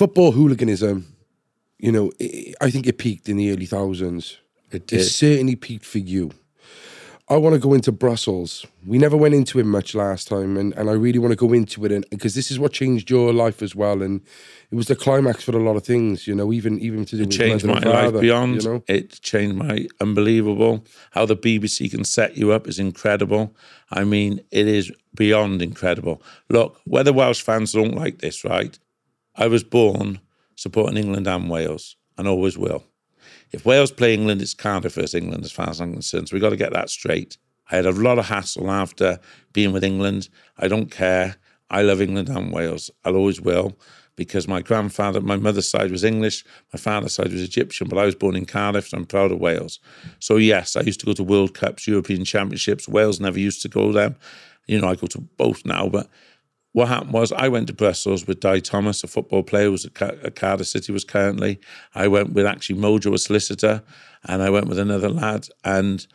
football hooliganism, you know, I think it peaked in the early thousands. It did. It certainly peaked for you. I want to go into Brussels. We never went into it much last time, and I really want to go into it, because this is what changed your life as well, and it was the climax for a lot of things, you know, even to do with changed my mother and father, life beyond. you know? It changed my unbelievable. How the BBC can set you up is incredible. I mean, it is beyond incredible. Look, whether Welsh fans don't like this, right? I was born supporting England and Wales, and always will. If Wales play England, it's Cardiff versus England as far as I'm concerned. So we've got to get that straight. I had a lot of hassle after being with England. I don't care. I love England and Wales. I'll always will, because my grandfather, my mother's side was English, my father's side was Egyptian, but I was born in Cardiff, so I'm proud of Wales. So yes, I used to go to World Cups, European Championships. Wales never used to go there. You know, I go to both now, but what happened was I went to Brussels with Di Thomas, a football player who was at Cardiff City, was currently. I went with actually Mojo, a solicitor, and I went with another lad. And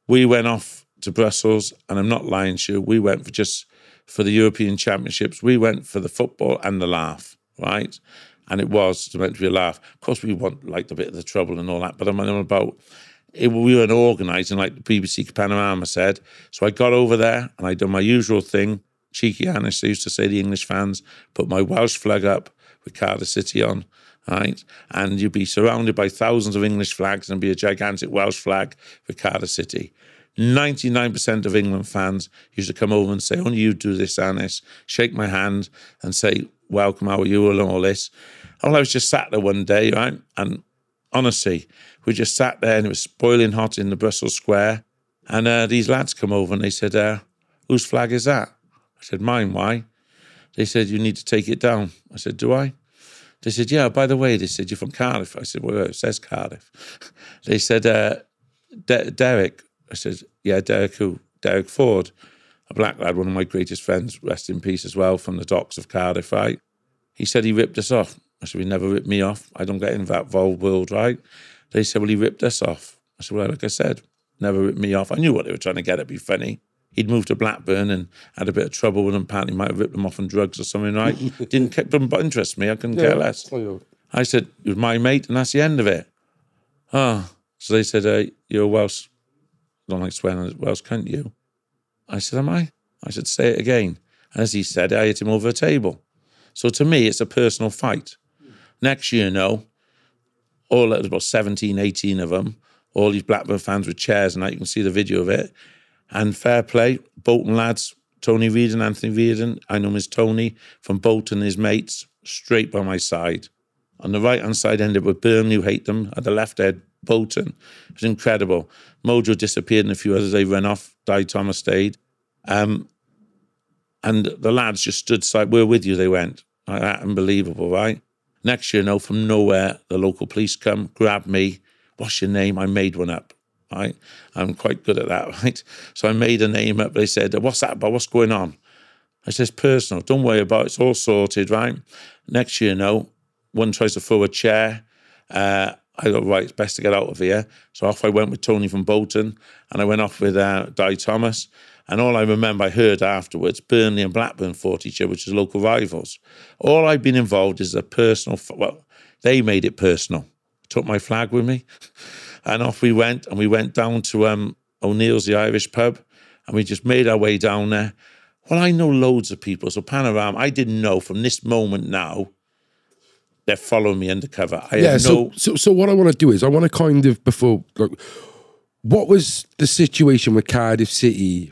we went off to Brussels, and I'm not lying to you, we went for the European Championships. We went for the football and the laugh, right? And it was meant to be a laugh. Of course, we want like a bit of the trouble and all that, but I'm about it. We weren't organising, like the BBC Panorama said. So I got over there and I done my usual thing. Cheeky Anish, they used to say, the English fans, put my Welsh flag up with Cardiff City on, right? And you'd be surrounded by thousands of English flags and be a gigantic Welsh flag with Cardiff City. 99% of England fans used to come over and say, only you do this, Anish, shake my hand and say, welcome, how are you, and all this. And I was just sat there one day, right? And honestly, we just sat there and it was boiling hot in the Brussels Square. And these lads come over and they said, whose flag is that? I said, mine, why? They said, you need to take it down. I said, do I? They said, yeah, by the way, they said, you're from Cardiff. I said, well, it says Cardiff. They said, Derek. I said, yeah, Derek who? Derek Ford, a black lad, one of my greatest friends, rest in peace as well, from the docks of Cardiff, right? He said he ripped us off. I said, he never ripped me off. I don't get in that world, right? They said, well, he ripped us off. I said, well, like I said, never ripped me off. I knew what they were trying to get at, be funny. He'd moved to Blackburn and had a bit of trouble with them. Apparently, might have ripped them off on drugs or something, right? Didn't interest me. I couldn't care less. I said, he was my mate, and that's the end of it. Oh, so they said, you're Welsh. I don't like swearing, Welsh, can't you? I said, am I? I said, say it again. And as he said, I hit him over a table. So to me, it's a personal fight. Next year, all about 17, 18 of them, all these Blackburn fans with chairs, and you can see the video of it. And fair play, Bolton lads, Tony Reid and Anthony Reardon, I know him as Tony, from Bolton, his mates, straight by my side. On the right-hand side ended with Burnley, who hate them. At the left head, Bolton. It was incredible. Mojo disappeared and a few others, they ran off. Di Thomas stayed. And the lads just stood side. We're with you, they went. Like that, unbelievable, right? Next year, from nowhere, the local police come, grab me. What's your name? I made one up. Right? I'm quite good at that, right? So I made a name up. They said, what's that about? What's going on? I said, it's personal. Don't worry about it. It's all sorted, right? Next year, one tries to throw a chair. I thought, right, it's best to get out of here. So off I went with Tony from Bolton, and I went off with Di Thomas. And all I remember, I heard afterwards, Burnley and Blackburn fought each other, which is local rivals. All I've been involved is a personal, they made it personal. Took my flag with me. And off we went, and we went down to O'Neill's, the Irish pub, and we just made our way down there. Well, I know loads of people, so Panorama, I didn't know from this moment now, they're following me undercover. So what I want to do is, I want to kind of, what was the situation with Cardiff City?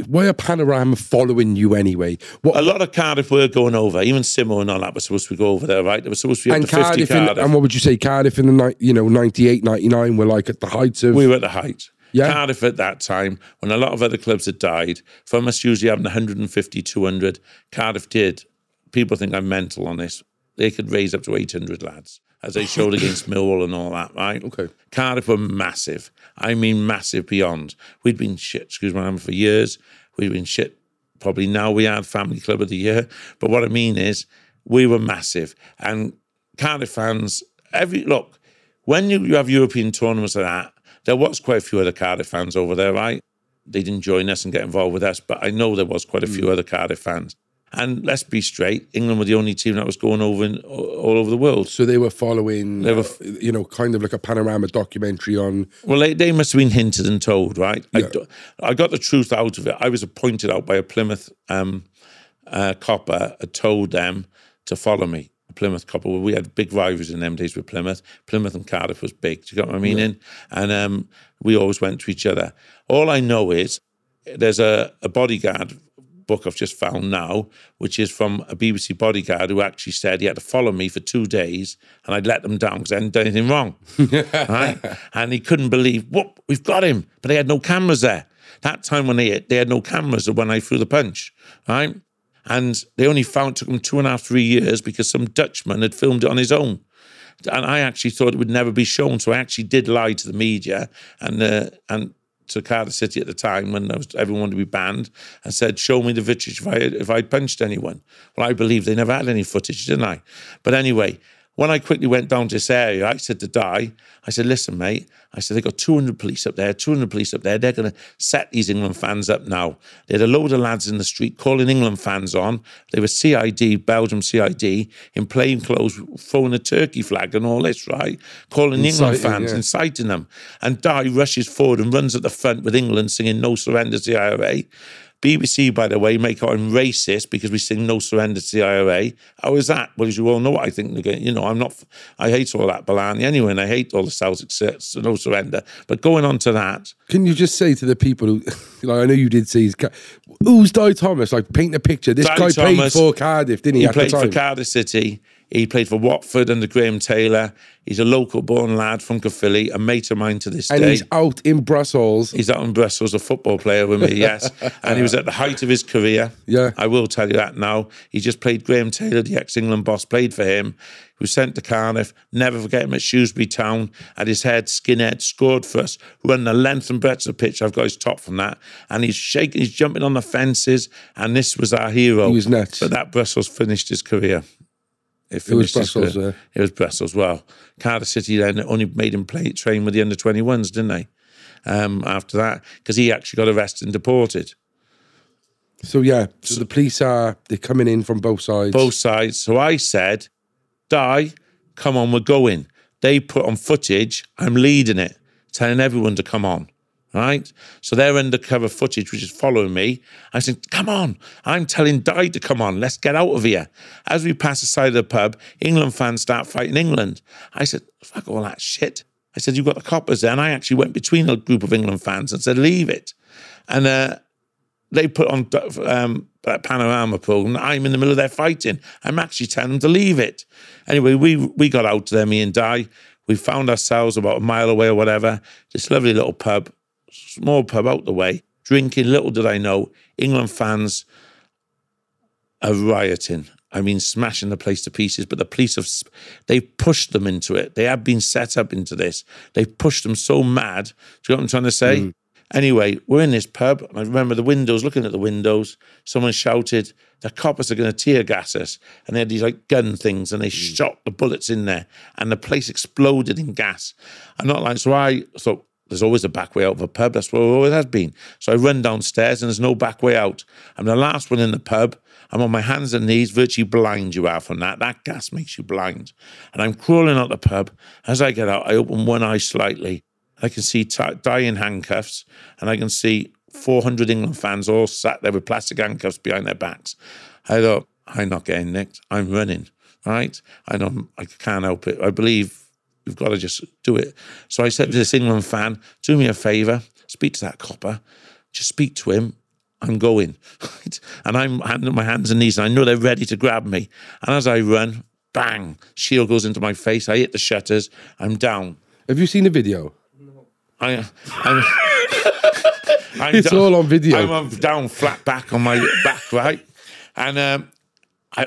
Why are Panorama following you anyway? A lot of Cardiff were going over. Even Simo and all that were supposed to go over there, right? They were supposed to be up to 50 Cardiff. And what would you say, Cardiff in the 98, 99 were like at the height of... We were at the height. Yeah. Cardiff at that time, when a lot of other clubs had died, from us usually having 150, 200, Cardiff did. People think I'm mental on this. They could raise up to 800 lads, as they showed against Millwall and all that, right? Okay. Cardiff were massive. I mean massive beyond. We'd been shit, excuse my language, for years. We'd been shit. Probably now we had Family Club of the Year. But what I mean is, we were massive. And Cardiff fans, when you have European tournaments like that, there was quite a few other Cardiff fans over there, right? They didn't join us and get involved with us, but I know there was quite a few other Cardiff fans. And let's be straight, England were the only team that was going over all over the world. So they were following, kind of like a panorama documentary on... Well, they must have been hinted and told, right? Yeah. I got the truth out of it. I was appointed out by a Plymouth copper, had told them to follow me. A Plymouth copper. We had big rivalries in them days with Plymouth. Plymouth and Cardiff was big. Do you get what I mean? Yeah. And we always went to each other. All I know is there's a bodyguard book I've just found now, which is from a BBC bodyguard who actually said he had to follow me for 2 days and I'd let them down because I hadn't done anything wrong. Right? And he couldn't believe, whoop, we've got him. But they had no cameras there. That time when they had no cameras when I threw the punch, right? And they only found, took them 2.5, 3 years because some Dutchman had filmed it on his own. And I actually thought it would never be shown. So I actually did lie to the media and to Cardiff City at the time when everyone wanted to be banned, and said, show me the footage if I'd punched anyone. Well, I believe they never had any footage, didn't I? But anyway, when I quickly went down to this area, I said to Di, I said, listen, mate, I said, they got 200 police up there, 200 police up there. They're going to set these England fans up now. They had a load of lads in the street calling England fans on. They were CID, Belgium CID, in plain clothes, throwing a turkey flag and all this, right? Calling England fans, inciting them. And Di rushes forward and runs at the front with England singing No Surrender to the IRA. BBC, by the way, make out I'm racist because we sing No Surrender to the IRA. How is that? Well, as you all know, I think, I hate all that baloney anyway, and I hate all the Celtic No Surrender. But going on to that. Can you just say to the people who, I know you did say, who's Di Thomas? Like, paint a picture. This guy played for Cardiff, didn't he? He played for Cardiff City. He played for Watford under Graham Taylor. He's a local-born lad from Caerphilly, a mate of mine to this day. And he's out in Brussels. He's out in Brussels, a football player with me, yes. And he was at the height of his career. Yeah. I will tell you that now. He just played Graham Taylor, the ex-England boss, played for him. He was sent to Cardiff. Never forget him at Shrewsbury Town. At his head, skinhead, scored for us. Run the length and breadth of the pitch. I've got his top from that. And he's shaking, he's jumping on the fences. And this was our hero. He was nuts. But that Brussels finished his career. It was Brussels. It was Brussels. Well, Cardiff City then only made him train with the under-21s, didn't they? After that, because he actually got arrested and deported. So yeah, so the police they're coming in from both sides. Both sides. So I said, Di, come on, we're going. They put on footage. I'm leading it, telling everyone to come on. Right? So they're undercover footage, which is following me. I said, come on. I'm telling Di to come on. Let's get out of here. As we pass the side of the pub, England fans start fighting England. I said, fuck all that shit. I said, you've got the coppers there. And I actually went between a group of England fans and said, leave it. And they put on that panorama program. I'm in the middle of their fighting. I'm actually telling them to leave it. Anyway, we got out there, me and Di. We found ourselves about a mile away or whatever, this lovely little pub. Small pub out the way, drinking. Little did I know, England fans are rioting. I mean, smashing the place to pieces. But the police they've pushed them into it. They have been set up into this. They've pushed them so mad. Do you know what I'm trying to say? Mm. Anyway, we're in this pub. And I remember the windows, looking at the windows. Someone shouted, the coppers are going to tear gas us. And they had these like gun things and they shot the bullets in there. And the place exploded in gas. I'm not lying. So I thought, there's always a back way out of a pub. That's what it always has been. So I run downstairs and there's no back way out. I'm the last one in the pub. I'm on my hands and knees, virtually blind you are from that. That gas makes you blind. And I'm crawling out the pub. As I get out, I open one eye slightly. I can see Di in handcuffs and I can see 400 England fans all sat there with plastic handcuffs behind their backs. I thought, I'm not getting nicked. I'm running, right? I can't help it. I believe you've got to just do it. So I said to this England fan, do me a favour, speak to that copper, just speak to him, I'm going. And I'm handing my hands and knees, and I know they're ready to grab me. And as I run, bang, shield goes into my face, I hit the shutters, I'm down. Have you seen the video? No. It's down, all on video. I'm down flat back on my back, right? And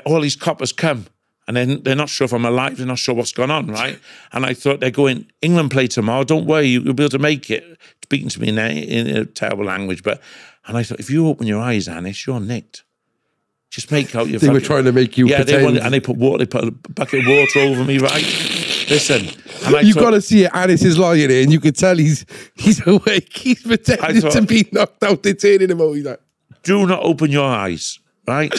all these coppers come. And then they're not sure if I'm alive. They're not sure what's gone on, right? And I thought they're going, England play tomorrow. Don't worry, you'll be able to make it. Speaking to me in a terrible language. And I thought, if you open your eyes, Anis, you're nicked. Just make out your They were trying to make you pretend. And they put a bucket of water over me, right? Listen. You've got to see it. Anis is lying here, and you can tell he's awake. He's pretending to be knocked out. They're turning him over. He's like, do not open your eyes, right?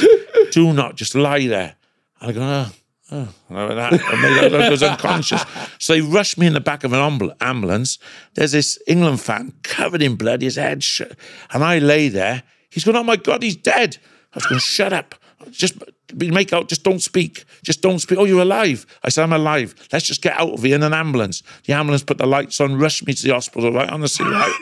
Do not just lie there. I go, oh. And I was unconscious. So they rushed me in the back of an ambulance. There's this England fan covered in blood, his head and I lay there. He's going, oh my God, he's dead. I was going, shut up. Just make out, just don't speak. Just don't speak. Oh, you're alive. I said, I'm alive. Let's just get out of here in an ambulance. The ambulance put the lights on, rushed me to the hospital, right? Honestly, right?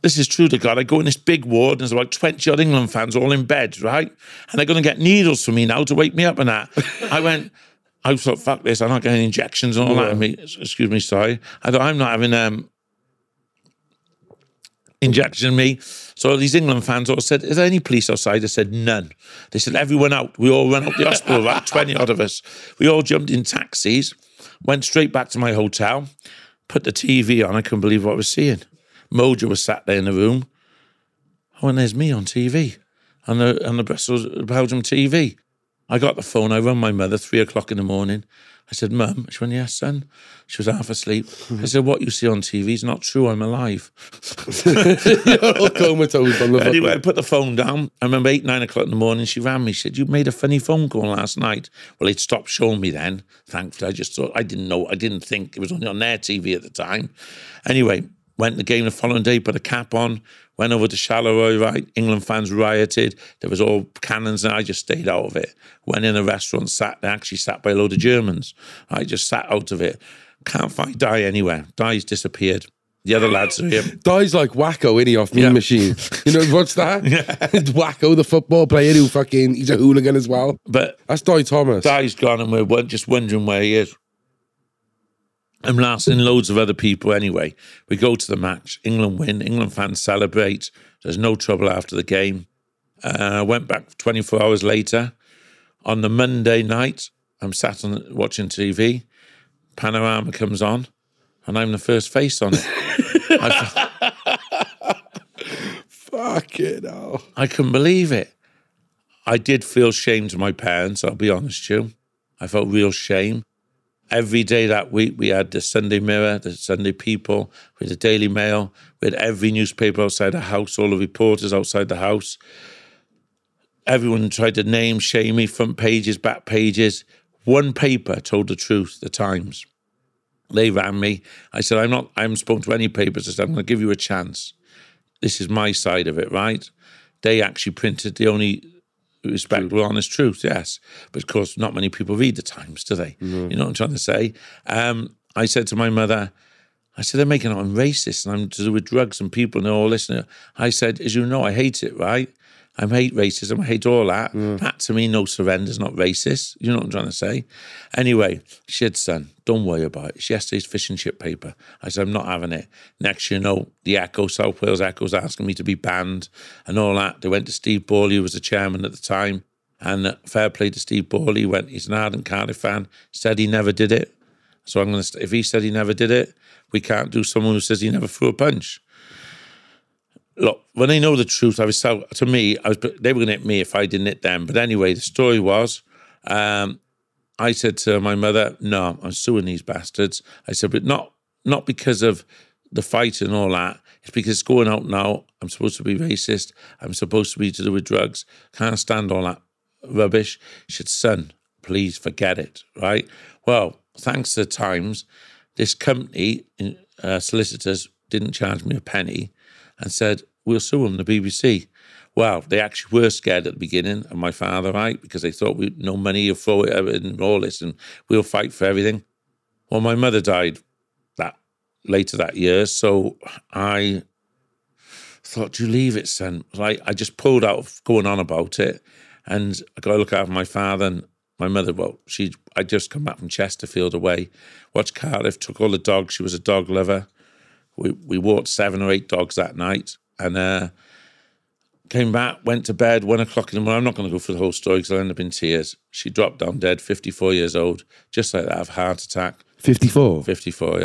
This is true to God. I go in this big ward and there's about 20 odd England fans all in bed, right? And they're going to get needles for me now to wake me up and that. I thought, fuck this. I'm not getting injections and all that. Excuse me, sorry. I thought, I'm not having injection in me. So these England fans all said, is there any police outside? I said, none. They said, everyone out. We all ran up the hospital, about 20 odd of us. We all jumped in taxis, went straight back to my hotel, put the TV on. I couldn't believe what I was seeing. Mojo was sat there in the room. Oh, and there's me on TV, on the Belgium TV. I got the phone. I rang my mother, 3 o'clock in the morning. I said, Mum. She went, yes, son. She was half asleep. I said, what you see on TV is not true. I'm alive. You're all comatose on the phone. Anyway, I put the phone down. I remember 8, 9 o'clock in the morning, she rang me. She said, you made a funny phone call last night. Well, it stopped showing me then. Thankfully, I just thought, I didn't think it was only on their TV at the time. Anyway, went to the game the following day, put a cap on, went over to Charleroi, right? England fans rioted. There was all cannons and I just stayed out of it. Went in a restaurant, actually sat by a load of Germans. I just sat out of it. Can't find Di anywhere. Di's disappeared. The other lads are here. Di's like Wacko, isn't he, off Mean Machine? You know, what's that? Yeah. Wacko, the football player who he's a hooligan as well. But that's Di Thomas. Di's gone and we're just wondering where he is. I'm lasting loads of other people anyway. We go to the match. England win. England fans celebrate. There's no trouble after the game. Went back 24 hours later. On the Monday night, I'm sat watching TV. Panorama comes on, and I'm the first face on it. Fucking hell. I couldn't believe it. I did feel shame to my parents, I'll be honest with you. I felt real shame. Every day that week, we had the Sunday Mirror, the Sunday People, we had the Daily Mail, we had every newspaper outside the house, all the reporters outside the house. Everyone tried to name, shame me, front pages, back pages. One paper told the truth, the Times. They ran me. I said, I haven't spoken to any papers. I said, I'm going to give you a chance. This is my side of it, right? They actually printed the only respectable, honest truth, yes. But of course, not many people read the Times, do they? You know what I'm trying to say? I said to my mother, I said, they're making it on racist and I'm to do with drugs and people and they're all listening. I said, as you know, I hate it, right? I hate racism, I hate all that. That to me, no surrender is not racist. You know what I'm trying to say? Anyway, she said, son, don't worry about it. It's yesterday's fish and chip paper. I said, I'm not having it. Next, you know, the Echo, South Wales Echo's asking me to be banned and all that. They went to Steve Borley, who was the chairman at the time, and fair play to Steve Borley. He's an ardent Cardiff fan, said he never did it. So I'm going to, if he said he never did it, we can't do someone who says he never threw a punch. Look, when they know the truth, they were going to hit me if I didn't hit them. But anyway, the story was, I said to my mother, no, I'm suing these bastards. I said, but not because of the fight and all that. It's because it's going out now. I'm supposed to be racist. I'm supposed to be to do with drugs. Can't stand all that rubbish. She said, son, please forget it, right? Well, thanks to the Times, this company, solicitors, didn't charge me a penny and said, we'll sue them, the BBC. Well, they actually were scared at the beginning of my father, right? Because they thought we'd no money, you'll throw it and all this and we'll fight for everything. Well, my mother died later that year, so I thought, you leave it, son. Like, I just pulled out of going on about it and I got to look after my father and my mother. Well, I'd just come back from Chesterfield away, watched Cardiff, took all the dogs. She was a dog lover. We walked 7 or 8 dogs that night and came back, went to bed, 1 o'clock in the morning. I'm not going to go through the whole story because I'll end up in tears. She dropped down dead, 54 years old, just like that, of a heart attack. 54? 54, yeah.